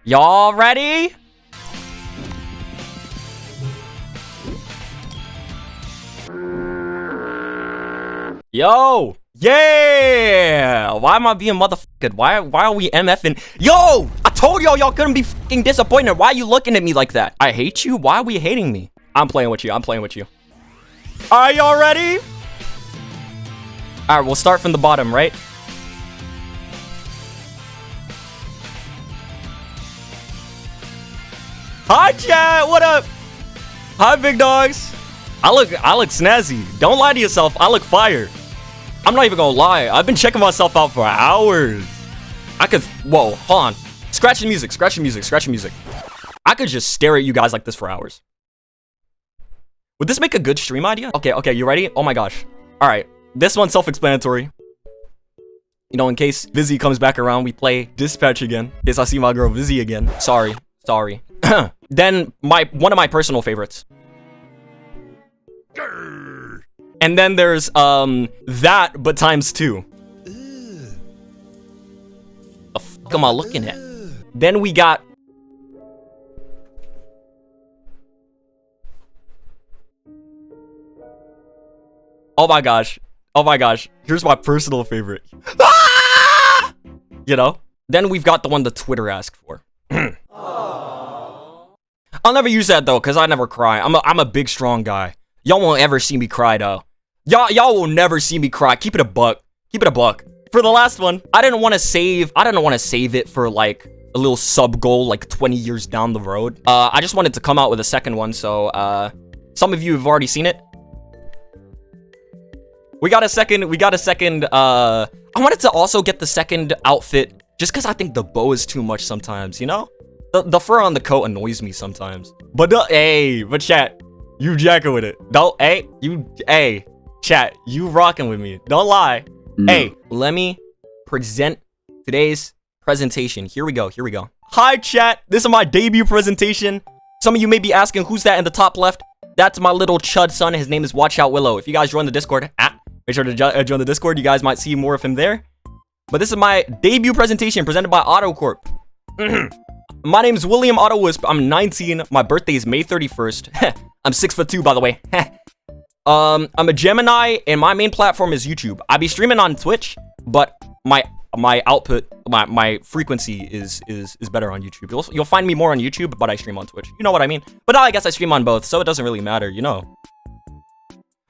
Y'all ready? Yo! Yeah! Why am I being motherfucking? Why are we MFing? Yo! I told y'all couldn't be fucking disappointed. Why are you looking at me like that? I hate you? Why are we hating me? I'm playing with you. I'm playing with you. Are y'all ready? Alright, we'll start from the bottom, right? Hi, chat! What up? Hi, big dogs. I look snazzy. Don't lie to yourself. I look fire. I'm not even gonna lie. I've been checking myself out for hours. Whoa, hold on. Scratch the music, scratch the music, scratch the music. I could just stare at you guys like this for hours. Would this make a good stream idea? Okay, you ready? Oh my gosh. All right, this one's self-explanatory. You know, in case Vizzy comes back around, we play Dispatch again. In case I see my girl Vizzy again. Sorry. Then one of my personal favorites. And then there's that, but times 2. The fuck am I looking at? Then we got oh my gosh. Here's my personal favorite. Ah! You know? Then we've got the one the Twitter asked for. I'll never use that though, cause I never cry. I'm a big strong guy. Y'all won't ever see me cry though. Y'all will never see me cry. Keep it a buck. Keep it a buck. For the last one, I didn't want to save it for like a little sub goal like 20 years down the road. I just wanted to come out with a second one, so some of you have already seen it. We got a second, I wanted to also get the second outfit just because I think the bow is too much sometimes, you know? The fur on the coat annoys me sometimes. But but chat, you jacking with it. Chat, you rocking with me. Don't lie. Hey, let me present today's presentation. Here we go. Hi, chat. This is my debut presentation. Some of you may be asking, who's that in the top left? That's my little chud son. His name is Watch Out Willow. If you guys join the Discord, make sure to join the Discord. You guys might see more of him there. But this is my debut presentation presented by AutoCorp. My name is William Ottowispz. I'm 19. My birthday is May 31st. I'm 6'2", by the way. I'm a Gemini, and my main platform is YouTube. I be streaming on Twitch, but my output, my frequency is better on YouTube. You'll find me more on YouTube, but I stream on Twitch. You know what I mean? But now I guess I stream on both, so it doesn't really matter, you know.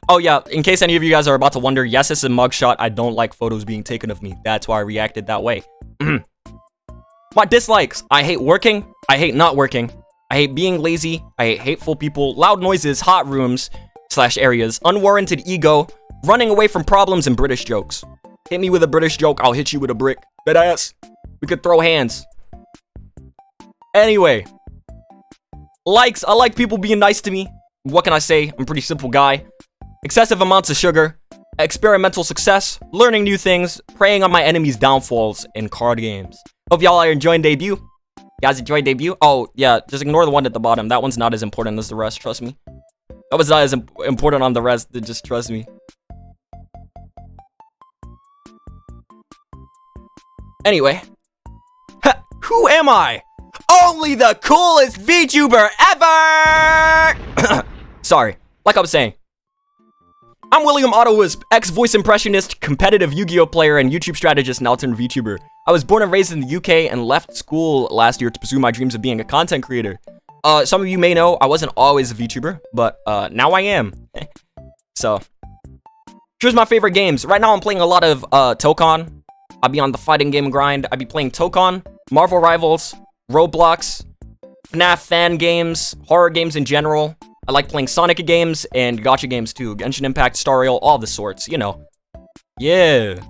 Oh yeah, in case any of you guys are about to wonder, yes, it's a mugshot. I don't like photos being taken of me. That's why I reacted that way. My dislikes: I hate working. I hate not working. I hate being lazy. I hate hateful people, loud noises, hot rooms / areas, unwarranted ego, running away from problems, and British jokes. Hit me with a British joke, I'll hit you with a brick. Deadass. We could throw hands. Anyway. Likes. I like people being nice to me. What can I say? I'm a pretty simple guy. Excessive amounts of sugar. Experimental success. Learning new things. Preying on my enemies' downfalls in card games. Hope y'all are enjoying debut. You guys enjoyed debut? Oh, yeah. Just ignore the one at the bottom. That one's not as important as the rest. Trust me. That was not as important on the rest. Just trust me. Anyway. Who am I? Only the coolest VTuber ever! Sorry. Like I was saying. I'm William Ottowispz, ex-voice impressionist, competitive Yu-Gi-Oh player, and YouTube strategist and alternate VTuber. I was born and raised in the UK and left school last year to pursue my dreams of being a content creator. Some of you may know I wasn't always a VTuber, but now I am. So, here's my favorite games. Right now I'm playing a lot of Tokon. I'll be on the fighting game grind. I'll be playing Tokon, Marvel Rivals, Roblox, FNAF fan games, horror games in general. I like playing Sonic games and gacha games too. Genshin Impact, Star Rail, all the sorts, you know. Yeah.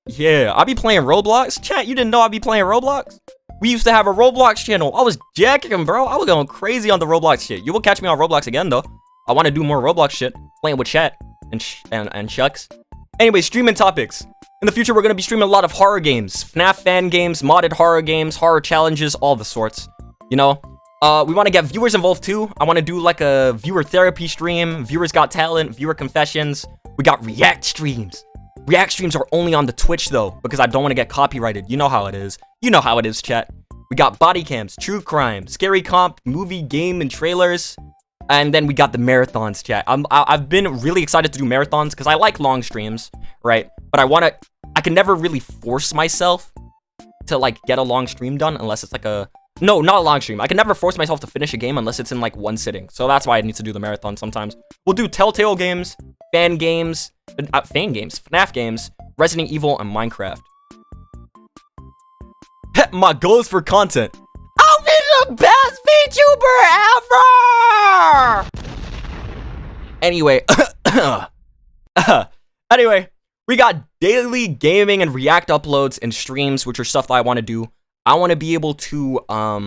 Yeah, I be playing Roblox. Chat, you didn't know I be playing Roblox? We used to have a Roblox channel. I was jacking, bro. I was going crazy on the Roblox shit. You will catch me on Roblox again, though. I want to do more Roblox shit. Playing with chat and shucks. Anyway, streaming topics. In the future, we're going to be streaming a lot of horror games. FNAF fan games, modded horror games, horror challenges, all the sorts. You know? We want to get viewers involved too. I want to do like a viewer therapy stream, viewers got talent, viewer confessions. We got react streams. React streams are only on the Twitch though, because I don't want to get copyrighted. You know how it is. You know how it is, chat. We got body cams, true crime, scary comp, movie, game, and trailers. And then we got the marathons, chat. I've been really excited to do marathons because I like long streams, right? But I can never really force myself to like get a long stream done unless it's like no, not a long stream. I can never force myself to finish a game unless it's in like one sitting. So that's why I need to do the marathon sometimes. We'll do Telltale games, FNAF games, Resident Evil, and Minecraft. My goals for content. I'll be the best VTuber ever! Anyway, anyway, we got daily gaming and react uploads and streams, which are stuff that I want to do. I want to be able to, how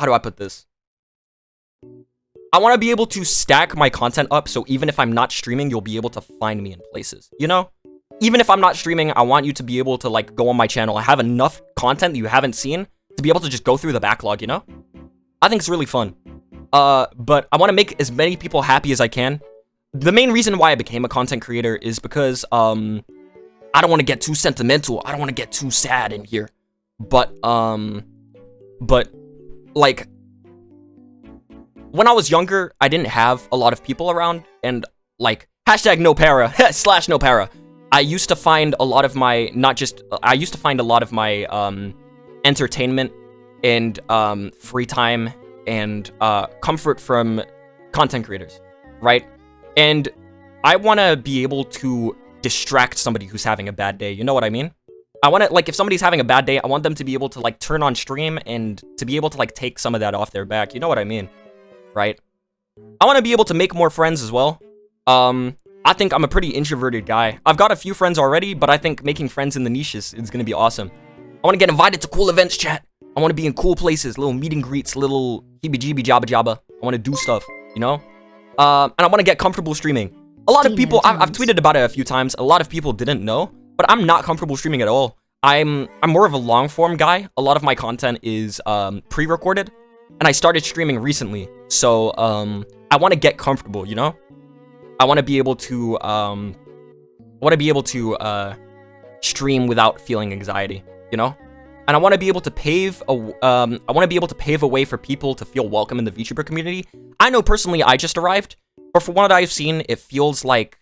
do I put this? I want to be able to stack my content up, so even if I'm not streaming, you'll be able to find me in places, you know? Even if I'm not streaming, I want you to be able to, like, go on my channel. I have enough content that you haven't seen to be able to just go through the backlog, you know? I think it's really fun. But I want to make as many people happy as I can. The main reason why I became a content creator is because, I don't want to get too sentimental. I don't want to get too sad in here. But, like, when I was younger, I didn't have a lot of people around, and, like, hashtag no para, slash no para. I used to find a lot of my, entertainment and, free time and, comfort from content creators, right? And I want to be able to distract somebody who's having a bad day, you know what I mean? I want to, like, if somebody's having a bad day, I want them to be able to, like, turn on stream and to be able to, like, take some of that off their back, you know what I mean? Right? I want to be able to make more friends as well. I think I'm a pretty introverted guy. I've got a few friends already, but I think making friends in the niches is going to be awesome. I want to get invited to cool events, chat. I want to be in cool places, little meet and greets, little heebie-jeebie jabba jabba. I want to do stuff, you know? And I want to get comfortable streaming. A lot of people, I've tweeted about it a few times. A lot of people didn't know, but I'm not comfortable streaming at all. I'm more of a long-form guy. A lot of my content is pre-recorded, and I started streaming recently. So I want to get comfortable, you know? I want to be able to stream without feeling anxiety, you know? And I want to be able to pave a way for people to feel welcome in the VTuber community. I know personally I just arrived, but from what I've seen, it feels like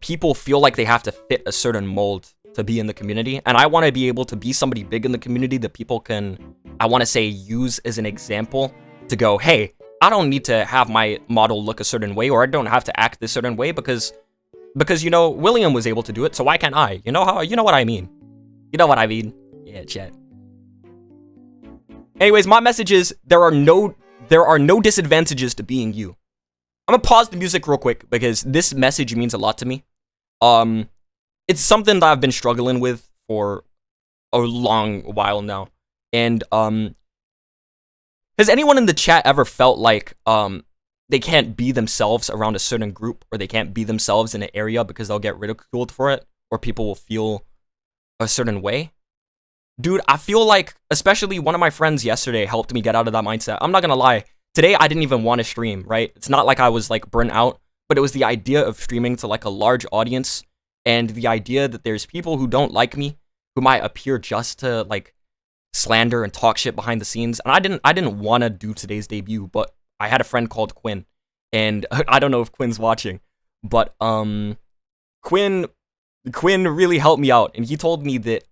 people feel like they have to fit a certain mold to be in the community, and I want to be able to be somebody big in the community that people can, I want to say, use as an example to go, hey, I don't need to have my model look a certain way, or I don't have to act this certain way because you know, William was able to do it, so why can't I? You know what I mean? You know what I mean? Yeah, chat. Anyways, my message is there are no disadvantages to being you. I'm gonna pause the music real quick because this message means a lot to me. It's something that I've been struggling with for a long while now. And has anyone in the chat ever felt like they can't be themselves around a certain group, or they can't be themselves in an area because they'll get ridiculed for it, or people will feel a certain way? Dude, I feel like, especially one of my friends yesterday helped me get out of that mindset. I'm not gonna lie. Today, I didn't even want to stream, right? It's not like I was, like, burnt out, but it was the idea of streaming to, like, a large audience, and the idea that there's people who don't like me, who might appear just to, like, slander and talk shit behind the scenes. And I didn't want to do today's debut, but I had a friend called Quinn, and I don't know if Quinn's watching, but Quinn really helped me out, and he told me that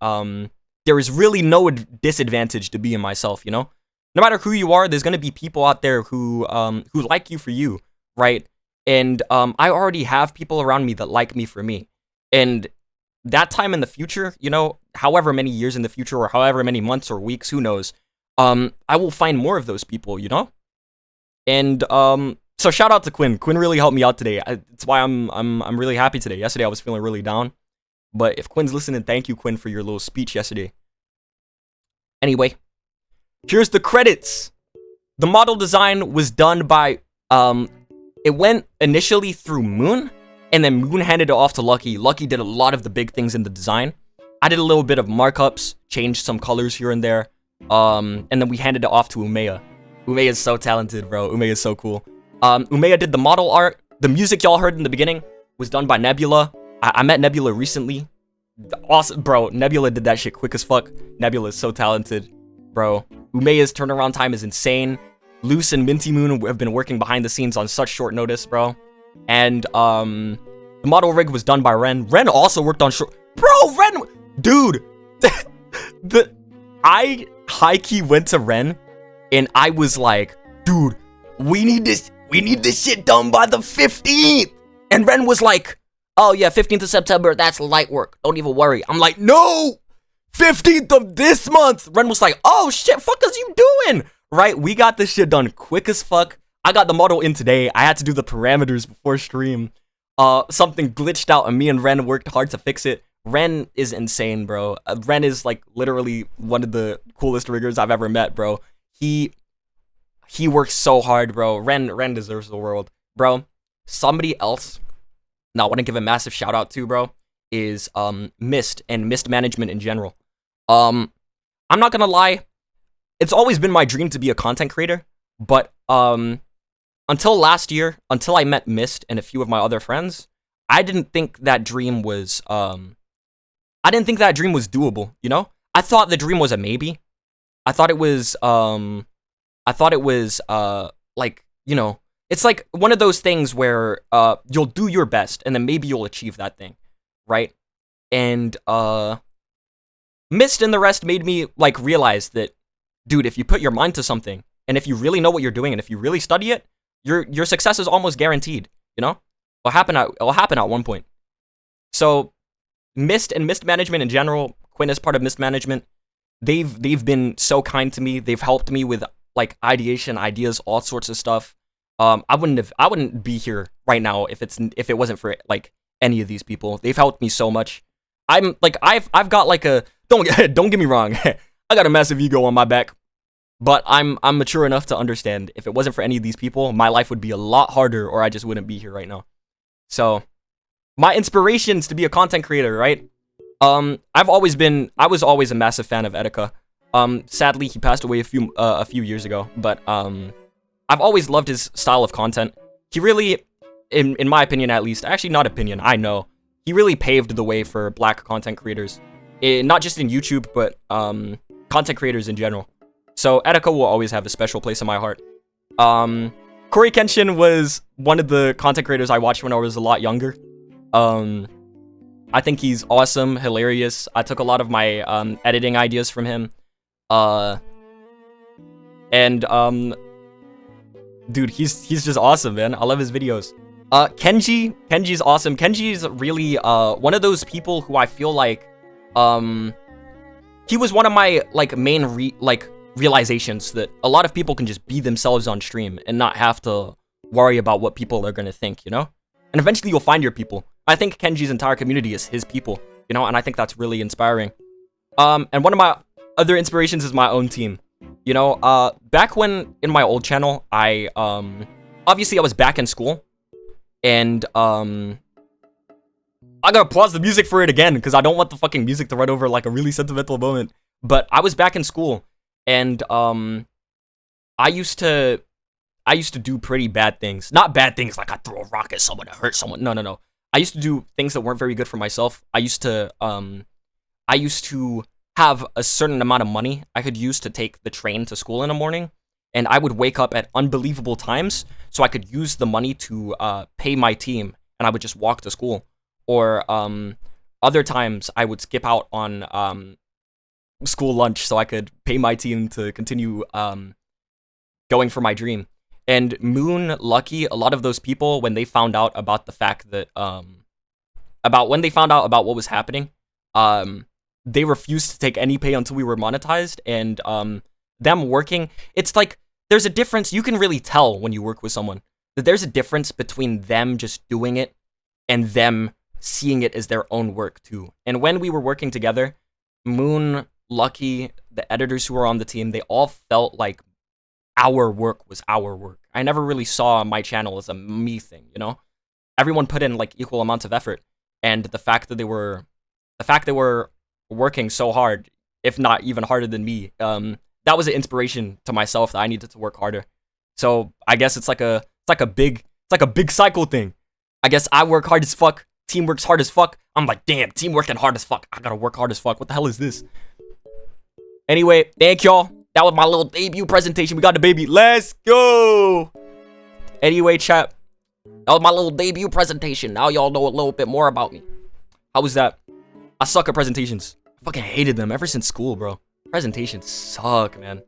there is really no disadvantage to being myself, you know? No matter who you are, there's gonna be people out there who like you for you, right? And I already have people around me that like me for me. And that time in the future, you know, however many years in the future, or however many months or weeks, who knows, I will find more of those people, you know? And so shout out to Quinn. Quinn really helped me out today. That's why I'm really happy today. Yesterday I was feeling really down. But if Quinn's listening, thank you, Quinn, for your little speech yesterday. Anyway, here's the credits. The model design was done by, it went initially through Moon, and then Moon handed it off to Lucky. Lucky did a lot of the big things in the design. I did a little bit of markups, changed some colors here and there, and then we handed it off to Umeya. Umeya is so talented, bro. Umeya is so cool. Umeya did the model art. The music y'all heard in the beginning was done by Nebula. I met Nebula recently. Awesome, bro. Nebula did that shit quick as fuck. Nebula is so talented, bro. Umea's turnaround time is insane. Luce and Minty Moon have been working behind the scenes on such short notice, bro. And the model rig was done by Ren. Ren also worked on short. Bro, Ren, dude. I high-key went to Ren, and I was like, dude, we need this shit done by the 15th. And Ren was like, oh yeah, 15th of September, that's light work. Don't even worry. I'm like, no, 15th of this month. Ren was like, oh shit, fuck is you doing? Right, we got this shit done quick as fuck. I got the model in today. I had to do the parameters before stream. Something glitched out and me and Ren worked hard to fix it. Ren is insane, bro. Ren is like literally one of the coolest riggers I've ever met, bro. He works so hard, bro. Ren deserves the world, bro. Somebody else, now I want to give a massive shout out to, bro, is Mist and Mist management in general. I'm not gonna lie, it's always been my dream to be a content creator, but until last year, until I met Mist and a few of my other friends, I didn't think that dream was doable, you know? I thought the dream was a maybe. I thought it was like, you know, it's like one of those things where you'll do your best and then maybe you'll achieve that thing, right? And Mist and the rest made me like realize that, dude, if you put your mind to something and if you really know what you're doing and if you really study it, your success is almost guaranteed, you know? It'll happen at one point. So Mist and Mist management in general, Quinn is part of Mist management. They've been so kind to me. They've helped me with like ideation, ideas, all sorts of stuff. I wouldn't be here right now if it wasn't for like any of these people. They've helped me so much. I'm like I've got like a don't get me wrong. I got a massive ego on my back, but I'm mature enough to understand if it wasn't for any of these people, my life would be a lot harder or I just wouldn't be here right now. So my inspirations to be a content creator, right? I was always a massive fan of Etika. Sadly, he passed away a few years ago, but I've always loved his style of content. He really, in my opinion at least, actually not opinion, I know, he really paved the way for black content creators, not just in YouTube, but content creators in general. So Etika will always have a special place in my heart. Corey Kenshin was one of the content creators I watched when I was a lot younger. I think he's awesome, hilarious. I took a lot of my editing ideas from him. Dude, he's just awesome, man. I love his videos. Kenji's awesome. Kenji's really one of those people who I feel like he was one of my like main realizations that a lot of people can just be themselves on stream and not have to worry about what people are gonna think, you know? And eventually you'll find your people. I think Kenji's entire community is his people, you know, and I think that's really inspiring. And one of my other inspirations is my own team. You know, back when in my old channel, I obviously I was back in school, and I gotta pause the music for it again because I don't want the fucking music to run over like a really sentimental moment. But I was back in school, and I used to do pretty bad things. Not bad things like I throw a rock at someone to hurt someone. No. I used to do things that weren't very good for myself. I used to have a certain amount of money I could use to take the train to school in the morning, and I would wake up at unbelievable times so I could use the money to pay my team, and I would just walk to school. Or other times I would skip out on school lunch so I could pay my team to continue going for my dream. And Moon, Lucky, a lot of those people, when they found out about the fact that when they found out about what was happening, they refused to take any pay until we were monetized. And them working, it's like there's a difference. You can really tell when you work with someone that there's a difference between them just doing it and them seeing it as their own work too. And when we were working together, Moon, Lucky, the editors who were on the team, they all felt like our work was our work. I never really saw my channel as a me thing, you know? Everyone put in like equal amounts of effort, and the fact that they were working so hard, if not even harder than me, that was an inspiration to myself that I needed to work harder. So I guess it's like a big cycle thing. I guess I work hard as fuck. team works hard as fuck. I'm like, damn, team working hard as fuck. I gotta work hard as fuck. What the hell is this? Anyway, thank y'all. That was my little debut presentation. We got the baby. Let's go. Anyway, chat. That was my little debut presentation. Now y'all know a little bit more about me. How was that? I suck at presentations. I fucking hated them ever since school, bro. Presentations suck, man.